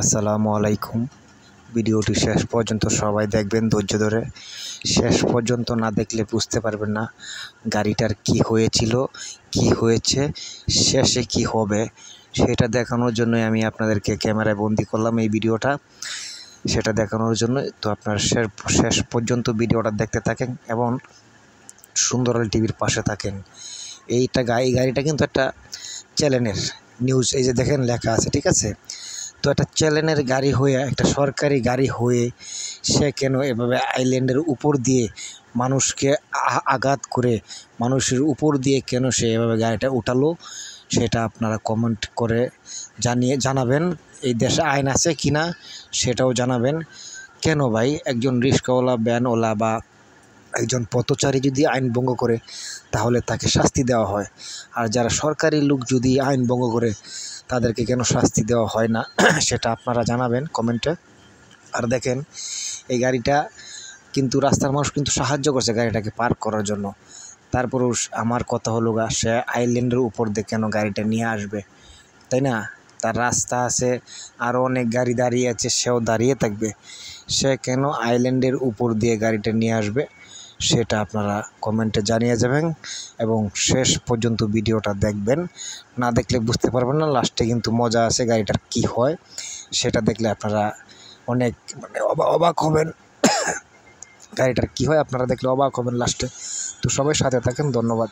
আসসালামু আলাইকুম। ভিডিওটি শেষ পর্যন্ত সবাই দেখবেন ধৈর্য ধরে। শেষ পর্যন্ত না দেখলে বুঝতে পারবেন না গাড়িটার কি হয়েছিল, কি হয়েছে, শেষে কি হবে সেটা দেখানোর জন্যই আমি আপনাদেরকে ক্যামেরায় বন্দি করলাম এই ভিডিওটা। সেটা দেখানোর জন্য তো আপনারা শেষ পর্যন্ত ভিডিওটা দেখতে থাকেন এবং সুন্দর টিভির পাশে থাকেন। এই গাড়িটা কিন্তু একটা চ্যানেলের নিউজ, এই যে দেখেন লেখা আছে, ঠিক আছে। তো একটা চ্যানেলের গাড়ি হয়ে, একটা সরকারি গাড়ি হয়ে সে কেন এভাবে আইল্যান্ডের উপর দিয়ে মানুষকে আঘাত করে মানুষের উপর দিয়ে কেন সে এভাবে গাড়িটা উঠালো সেটা আপনারা কমেন্ট করে জানাবেন। এই দেশে আইন আছে কি না সেটাও জানাবেন। কেন ভাই একজন রিক্সাওয়ালা, ভ্যানওয়ালা বা একজন পথচারী যদি আইন ভঙ্গ করে তাহলে তাকে শাস্তি দেওয়া হয়, আর যারা সরকারি লোক যদি আইন ভঙ্গ করে তাদেরকে কেন শাস্তি দেওয়া হয় না সেটা আপনারা জানাবেন কমেন্টে। আর দেখেন এই গাড়িটা কিন্তু রাস্তার মানুষ কিন্তু সাহায্য করছে গাড়িটাকে পার্ক করার জন্য। তারপরেও আমার কথা হলো সে আইল্যান্ডের উপর দিয়ে কেন গাড়িটা নিয়ে আসবে, তাই না? তার রাস্তা আছে, আরও অনেক গাড়ি দাঁড়িয়ে আছে, সেও দাঁড়িয়ে থাকবে। সে কেন আইল্যান্ডের উপর দিয়ে গাড়িটা নিয়ে আসবে সেটা আপনারা কমেন্টে জানিয়ে যাবেন এবং শেষ পর্যন্ত ভিডিওটা দেখবেন। না দেখলে বুঝতে পারবেন না। লাস্টে কিন্তু মজা আছে, গাড়িটার কি হয় সেটা দেখলে আপনারা অনেক অবাক হবেন। গাড়িটার কি হয় আপনারা দেখলে অবাক হবেন লাস্টে। তো সবাই সাথে থাকেন, ধন্যবাদ।